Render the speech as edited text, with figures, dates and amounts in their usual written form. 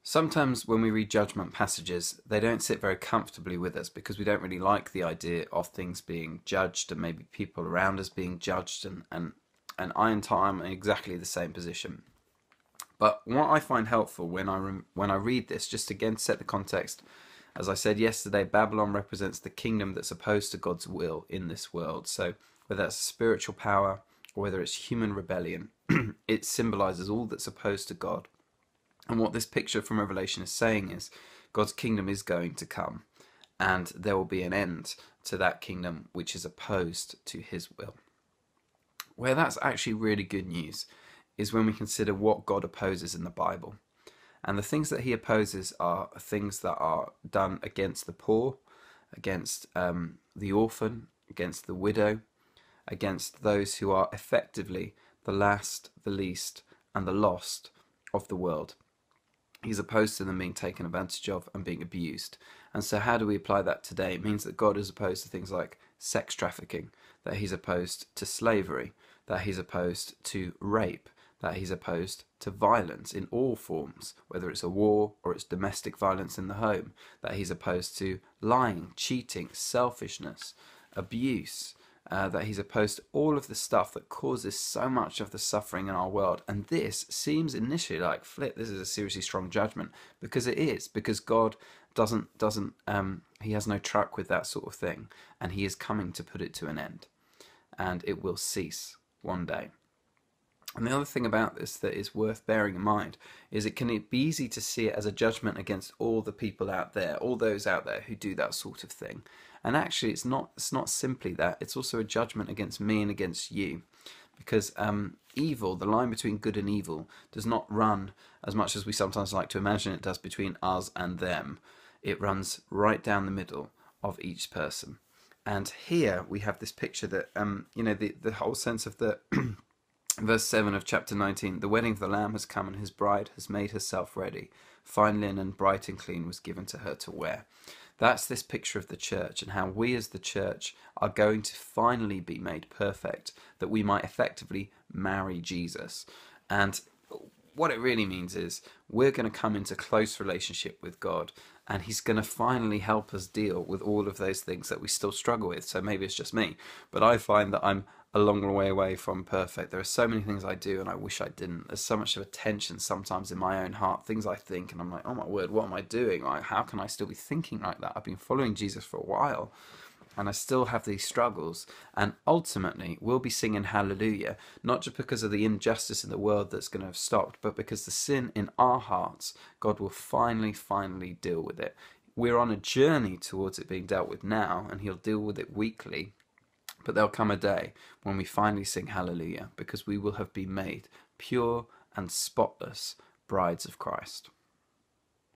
Sometimes when we read judgment passages, they don't sit very comfortably with us because we don't really like the idea of things being judged and maybe people around us being judged. And I and Tom are in exactly the same position. But what I find helpful when I read this, just again to set the context, as I said yesterday, Babylon represents the kingdom that's opposed to God's will in this world. So whether that's spiritual power or whether it's human rebellion, it symbolizes all that's opposed to God. And what this picture from Revelation is saying is God's kingdom is going to come, and there will be an end to that kingdom which is opposed to his will. Where that's actually really good news is when we consider what God opposes in the Bible. And the things that he opposes are things that are done against the poor, against the orphan, against the widow, against those who are effectively the last, the least, and the lost of the world. He's opposed to them being taken advantage of and being abused. And so how do we apply that today? It means that God is opposed to things like sex trafficking, that he's opposed to slavery, that he's opposed to rape, that he's opposed to violence in all forms, whether it's a war or it's domestic violence in the home, that he's opposed to lying, cheating, selfishness, abuse, that he's opposed to all of the stuff that causes so much of the suffering in our world. And this seems initially like, this is a seriously strong judgment, because it is, because God doesn't he has no truck with that sort of thing, and he is coming to put it to an end, and it will cease one day. And the other thing about this that is worth bearing in mind is it can be easy to see it as a judgment against all the people out there, all those out there who do that sort of thing. And actually it's not simply that, it's also a judgment against me and against you. Because evil, the line between good and evil, does not run as much as we sometimes like to imagine it does between us and them. It runs right down the middle of each person. And here we have this picture that, the whole sense of the... Verse 7 of chapter 19, the wedding of the Lamb has come and his bride has made herself ready. Fine linen, bright and clean, was given to her to wear. That's this picture of the church and how we as the church are going to finally be made perfect, that we might effectively marry Jesus. And what it really means is we're going to come into close relationship with God, and he's going to finally help us deal with all of those things that we still struggle with. So maybe it's just me, but I find that I'm a long way away from perfect. There are so many things I do and I wish I didn't. There's so much of a tension sometimes in my own heart, things I think and I'm like, oh my word, what am I doing? Like, how can I still be thinking like that? I've been following Jesus for a while and I still have these struggles, and ultimately we'll be singing hallelujah, not just because of the injustice in the world that's going to have stopped, but because the sin in our hearts, God will finally deal with it. We're on a journey towards it being dealt with now, and he'll deal with it weekly. But there'll come a day when we finally sing hallelujah, because we will have been made pure and spotless brides of Christ.